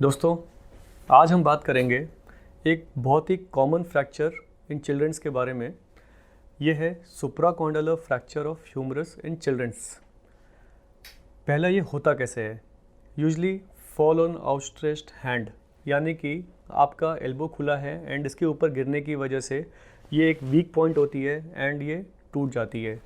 दोस्तों, आज हम बात करेंगे एक बहुत ही कॉमन फ्रैक्चर इन चिल्ड्रंस के बारे में। ये है supracondylar fracture of humerus in childrens. पहला ये होता कैसे है? Usually fall on outstretched hand, यानी कि आपका एल्बो खुला है एंड इसके ऊपर गिरने की वजह से ये एक वीक पॉइंट होती है एंड ये टूट जाती है।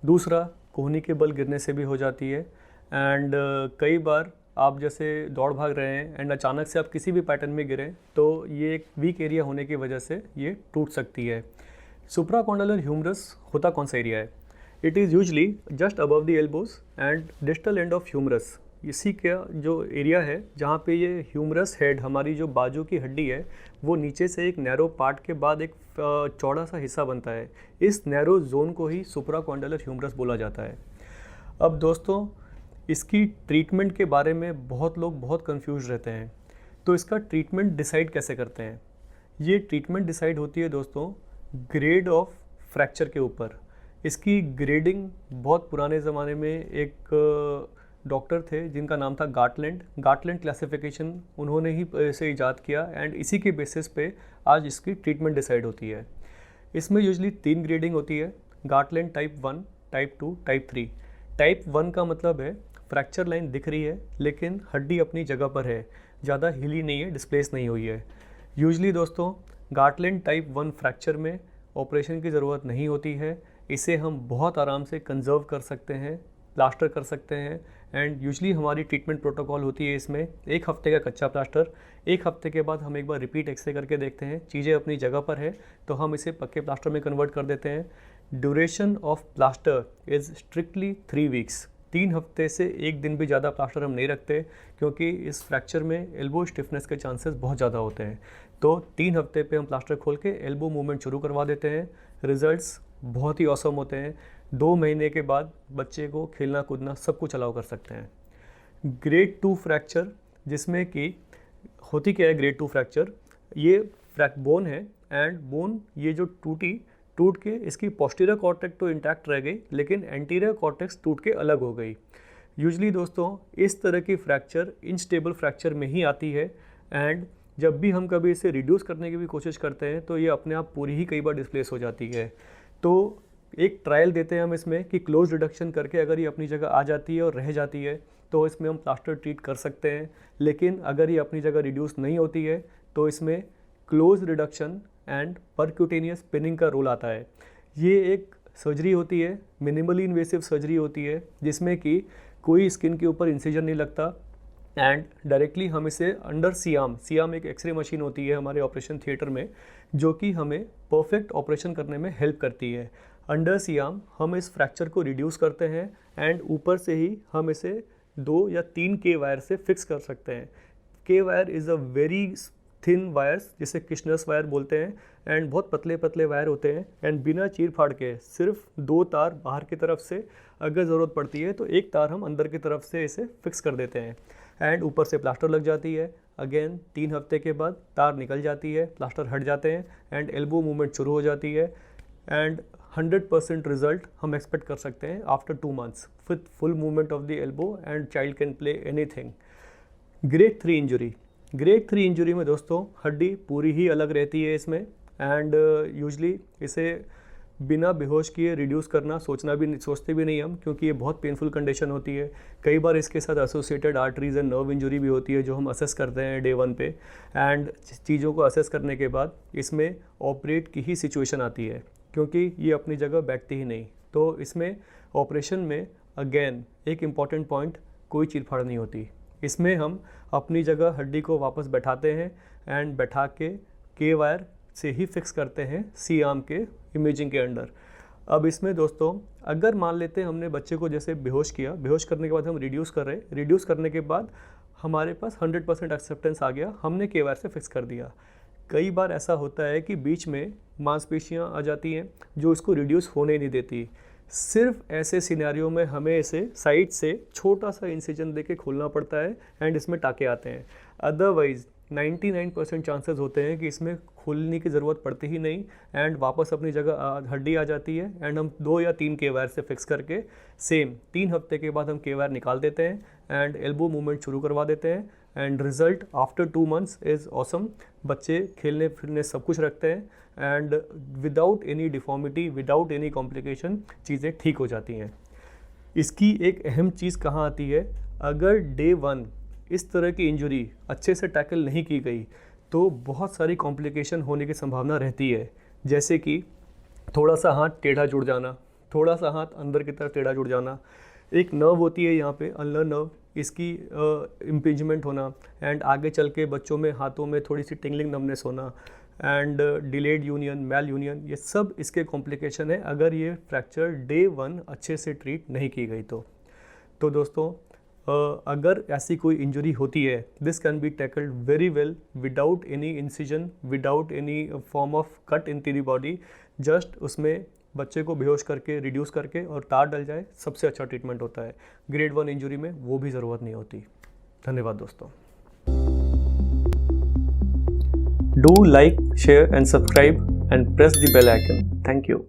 दूसरा, कोहनी के बल गिरने से भी हो जाती है एंड कई बार आप जैसे दौड़ भाग रहे हैं एंड अचानक से आप किसी भी पैटर्न में गिरें तो ये एक वीक एरिया होने की वजह से ये टूट सकती है। सुप्राकॉन्डलर ह्यूमरस होता कौन सा एरिया है? It is usually just above the elbows and distal end of humerus. इसी का जो एरिया है जहाँ पे ये ह्यूमरस हेड, हमारी जो बाजू की हड्डी है, वो नीचे से एक नैरो पार्ट के बाद एक चौड़ा सा हिस्सा बनता है। इस नैरो जोन को ही सुप्राकॉन्डलर ह्यूमरस बोला जाता है। अब दोस्तों, इसकी ट्रीटमेंट के बारे में बहुत लोग बहुत कंफ्यूज रहते हैं। तो इसका ट्रीटमेंट डिसाइड कैसे करते हैं? ये ट्रीटमेंट डिसाइड होती है दोस्तों ग्रेड ऑफ फ्रैक्चर के ऊपर। इसकी ग्रेडिंग बहुत पुराने ज़माने में एक डॉक्टर थे जिनका नाम था गार्टलैंड क्लासिफिकेशन, उन्होंने ही इसे ईजाद किया एंड इसी के बेसिस पे आज इसकी ट्रीटमेंट डिसाइड होती है। इसमें यूजली 3 ग्रेडिंग होती है, गार्टलैंड टाइप 1, टाइप 2, टाइप 3। टाइप 1 का मतलब है फ्रैक्चर लाइन दिख रही है लेकिन हड्डी अपनी जगह पर है, ज़्यादा हिली नहीं है, डिस्प्लेस नहीं हुई है। यूजली दोस्तों गार्टलैंड टाइप 1 फ्रैक्चर में ऑपरेशन की ज़रूरत नहीं होती है। इसे हम बहुत आराम से कंजर्व कर सकते हैं, प्लास्टर कर सकते हैं एंड यूजली हमारी ट्रीटमेंट प्रोटोकॉल होती है इसमें 1 हफ्ते का कच्चा प्लास्टर। 1 हफ्ते के बाद हम एक बार रिपीट एक्सरे करके देखते हैं, चीज़ें अपनी जगह पर है तो हम इसे पक्के प्लास्टर में कन्वर्ट कर देते हैं। Duration of plaster is strictly 3 weeks. 3 हफ्ते से 1 दिन भी ज़्यादा प्लास्टर हम नहीं रखते क्योंकि इस फ्रैक्चर में एल्बो स्टिफनेस के चांसेस बहुत ज़्यादा होते हैं। तो 3 हफ्ते पे हम प्लास्टर खोल के एल्बो मूवमेंट शुरू करवा देते हैं। रिजल्ट्स बहुत ही औसम होते हैं। 2 महीने के बाद बच्चे को खेलना कूदना सब कुछ अलाउ कर सकते हैं। ग्रेड 2 फ्रैक्चर, जिसमें कि होती क्या है ग्रेड 2 फ्रैक्चर? ये बोन है एंड बोन ये जो टूट के इसकी पोस्टीरियर कॉर्टेक्स तो इंटैक्ट रह गई लेकिन एंटीरियर कॉर्टेक्स टूट के अलग हो गई। यूजली दोस्तों इस तरह की फ्रैक्चर इनस्टेबल फ्रैक्चर में ही आती है एंड जब भी हम कभी इसे रिड्यूस करने की भी कोशिश करते हैं तो ये अपने आप पूरी ही कई बार डिस्प्लेस हो जाती है। तो एक ट्रायल देते हैं हम इसमें कि क्लोज रिडक्शन करके अगर ये अपनी जगह आ जाती है और रह जाती है तो इसमें हम प्लास्टर ट्रीट कर सकते हैं, लेकिन अगर ये अपनी जगह रिड्यूस नहीं होती है तो इसमें close reduction and percutaneous pinning का रोल आता है। ये एक सर्जरी होती है, मिनिमली इन्वेसिव सर्जरी होती है जिसमें कि कोई स्किन के ऊपर इंसिजन नहीं लगता एंड डायरेक्टली हम इसे अंडर सियाम एक एक्सरे मशीन होती है हमारे ऑपरेशन थिएटर में जो कि हमें परफेक्ट ऑपरेशन करने में हेल्प करती है। अंडर सियाम हम इस फ्रैक्चर को रिड्यूस करते हैं एंड ऊपर से ही हम इसे 2 या 3 के वायर से फिक्स कर सकते हैं। के wire is a very thin wires, जिसे किशनर्स वायर बोलते हैं एंड बहुत पतले पतले वायर होते हैं एंड बिना चीर फाड़ के सिर्फ 2 तार बाहर की तरफ से, अगर ज़रूरत पड़ती है तो 1 तार हम अंदर की तरफ से इसे फिक्स कर देते हैं एंड ऊपर से प्लास्टर लग जाती है। अगेन 3 हफ्ते के बाद तार निकल जाती है, प्लास्टर हट जाते हैं एंड एल्बो मूवमेंट शुरू हो जाती है एंड 100% रिजल्ट हम एक्सपेक्ट कर सकते हैं after 2 months with full movement of the elbow and child can play anything. Grade 3 injury. Grade 3 injury में दोस्तों हड्डी पूरी ही अलग रहती है इसमें एंड यूजली इसे बिना बेहोश किए रिड्यूस करना सोचते भी नहीं हम, क्योंकि ये बहुत पेनफुल कंडीशन होती है। कई बार इसके साथ associated arteries and nerve injury भी होती है जो हम असेस करते हैं डे 1 पे एंड चीज़ों को असेस करने के बाद इसमें ऑपरेट की ही सिचुएशन आती है क्योंकि ये अपनी जगह बैठती ही नहीं। तो इसमें ऑपरेशन में अगेन एक इम्पॉर्टेंट पॉइंट, कोई चीरफाड़ नहीं होती। इसमें हम अपनी जगह हड्डी को वापस बैठाते हैं एंड बैठा के वायर से ही फिक्स करते हैं सी आर्म के इमेजिंग के अंडर। अब इसमें दोस्तों अगर मान लेते हैं हमने बच्चे को जैसे बेहोश किया, बेहोश करने के बाद हम रिड्यूस कर रहे हैं, रिड्यूस करने के बाद हमारे पास 100% एक्सेप्टेंस आ गया, हमने के वायर से फिक्स कर दिया। कई बार ऐसा होता है कि बीच में मांसपेशियां आ जाती हैं जो इसको रिड्यूस होने नहीं देती। सिर्फ ऐसे सिनेरियो में हमें इसे साइड से छोटा सा इंसिजन देके खोलना पड़ता है एंड इसमें टाके आते हैं। अदरवाइज 99% चांसेस होते हैं कि इसमें खोलने की ज़रूरत पड़ती ही नहीं एंड वापस अपनी जगह हड्डी आ जाती है एंड हम 2 या 3 के वायर से फिक्स करके सेम 3 हफ्ते के बाद हम के वायर निकाल देते हैं एंड एल्बो मूवमेंट शुरू करवा देते हैं and result after 2 months is awesome. बच्चे खेलने फिरने सब कुछ रखते हैं and without any deformity, without any complication चीज़ें ठीक हो जाती हैं। इसकी एक अहम चीज़ कहाँ आती है, अगर डे 1 इस तरह की इंजरी अच्छे से टैकल नहीं की गई तो बहुत सारी कॉम्प्लिकेशन होने की संभावना रहती है, जैसे कि थोड़ा सा हाथ टेढ़ा जुड़ जाना, थोड़ा सा हाथ अंदर की तरफ टेढ़ा जुड़ जाना, एक नर्व होती है यहाँ पे अल्नर नर्व, इसकी इम्पिंजमेंट होना एंड आगे चल के बच्चों में हाथों में थोड़ी सी टिंगलिंग नमनेस होना and delayed union, malunion, union सब इसके कॉम्प्लिकेशन है अगर ये फ्रैक्चर डे 1 अच्छे से ट्रीट नहीं की गई तो दोस्तों अगर ऐसी कोई इंजरी होती है, this can be tackled very well without any incision, without any form of cut in the body. Just उसमें बच्चे को बेहोश करके, रिड्यूस करके और तार डल जाए, सबसे अच्छा ट्रीटमेंट होता है। ग्रेड 1 इंजरी में वो भी ज़रूरत नहीं होती। धन्यवाद दोस्तों। Do like, share and subscribe and press the bell icon. Thank you.